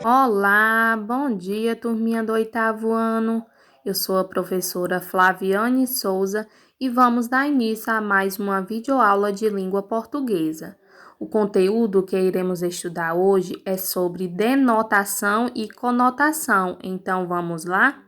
Olá, bom dia, turminha do oitavo ano. Eu sou a professora Flaviane Souza e vamos dar início a mais uma videoaula de língua portuguesa. O conteúdo que iremos estudar hoje é sobre denotação e conotação, então vamos lá?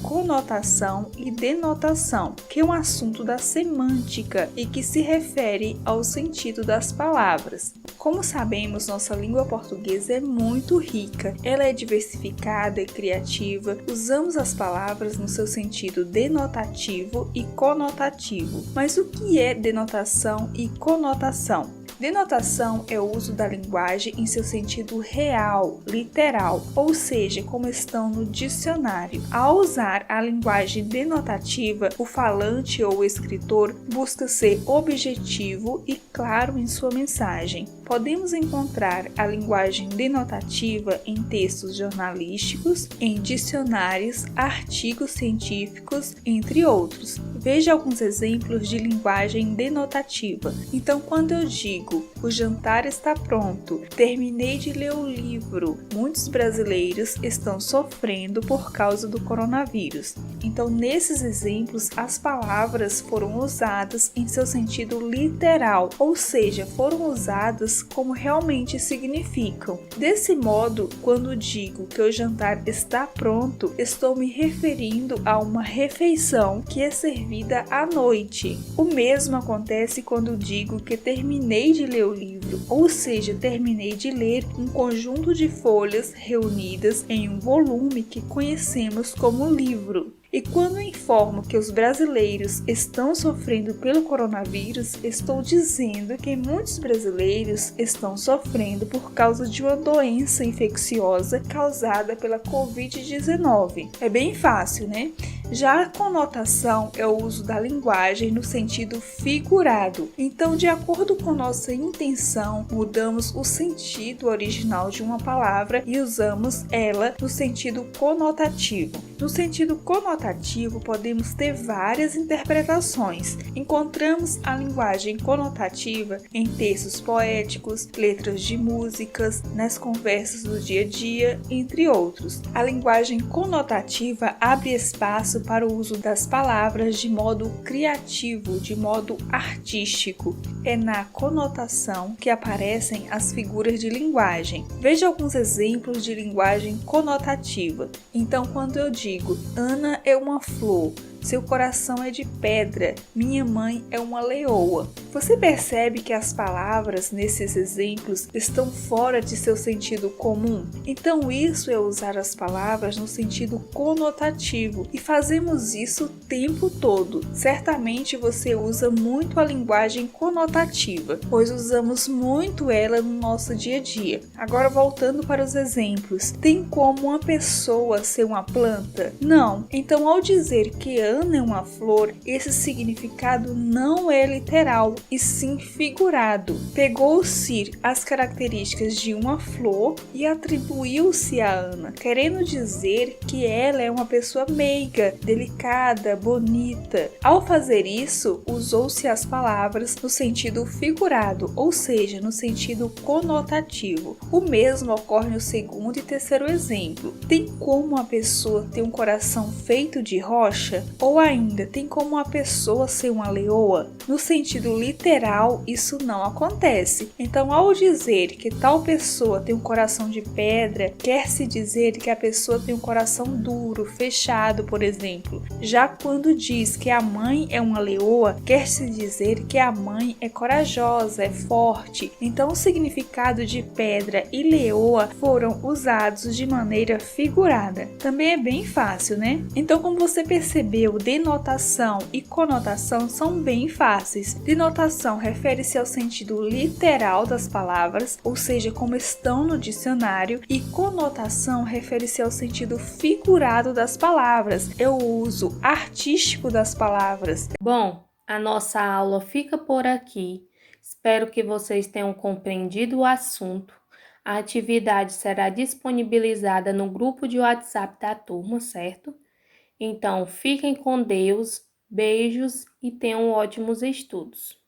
Conotação e denotação, que é um assunto da semântica e que se refere ao sentido das palavras. Como sabemos, nossa língua portuguesa é muito rica, ela é diversificada e criativa, usamos as palavras no seu sentido denotativo e conotativo. Mas o que é denotação e conotação? Denotação é o uso da linguagem em seu sentido real, literal, ou seja, como estão no dicionário. Ao usar a linguagem denotativa, o falante ou o escritor busca ser objetivo e claro em sua mensagem. Podemos encontrar a linguagem denotativa em textos jornalísticos, em dicionários, artigos científicos, entre outros. Veja alguns exemplos de linguagem denotativa. Então, quando eu digo o jantar está pronto, terminei de ler o livro, muitos brasileiros estão sofrendo por causa do coronavírus. Então, nesses exemplos, as palavras foram usadas em seu sentido literal, ou seja, foram usadas como realmente significam. Desse modo, quando digo que o jantar está pronto, estou me referindo a uma refeição que é servida à noite. O mesmo acontece quando digo que terminei de ler o livro, ou seja, terminei de ler um conjunto de folhas reunidas em um volume que conhecemos como livro. E quando informo que os brasileiros estão sofrendo pelo coronavírus, estou dizendo que muitos brasileiros estão sofrendo por causa de uma doença infecciosa causada pela Covid-19. É bem fácil, né? Já a conotação é o uso da linguagem no sentido figurado. Então, de acordo com nossa intenção, mudamos o sentido original de uma palavra e usamos ela no sentido conotativo. No sentido conotativo, podemos ter várias interpretações. Encontramos a linguagem conotativa em textos poéticos, letras de músicas, nas conversas do dia a dia, entre outros. A linguagem conotativa abre espaço para o uso das palavras de modo criativo, de modo artístico. É na conotação que aparecem as figuras de linguagem. Veja alguns exemplos de linguagem conotativa. Então, quando eu digo Ana é uma flor, seu coração é de pedra, minha mãe é uma leoa. Você percebe que as palavras nesses exemplos estão fora de seu sentido comum? Então isso é usar as palavras no sentido conotativo e fazemos isso o tempo todo. Certamente você usa muito a linguagem conotativa, pois usamos muito ela no nosso dia a dia. Agora voltando para os exemplos, tem como uma pessoa ser uma planta? Não. Então ao dizer que Ana é uma flor, esse significado não é literal, e sim figurado. Pegou-se as características de uma flor e atribuiu-se a Ana, querendo dizer que ela é uma pessoa meiga, delicada, bonita. Ao fazer isso, usou-se as palavras no sentido figurado, ou seja, no sentido conotativo. O mesmo ocorre no segundo e terceiro exemplo. Tem como a pessoa ter um coração feito de rocha? Ou ainda, tem como uma pessoa ser uma leoa? No sentido literal, isso não acontece. Então, ao dizer que tal pessoa tem um coração de pedra, quer-se dizer que a pessoa tem um coração duro, fechado, por exemplo. Já quando diz que a mãe é uma leoa, quer-se dizer que a mãe é corajosa, é forte. Então, o significado de pedra e leoa foram usados de maneira figurada. Também é bem fácil, né? Então, como você percebeu, denotação e conotação são bem fáceis. Denotação refere-se ao sentido literal das palavras, ou seja, como estão no dicionário, e conotação refere-se ao sentido figurado das palavras, é o uso artístico das palavras. Bom, a nossa aula fica por aqui. Espero que vocês tenham compreendido o assunto. A atividade será disponibilizada no grupo de WhatsApp da turma, certo? Então, fiquem com Deus, beijos e tenham ótimos estudos.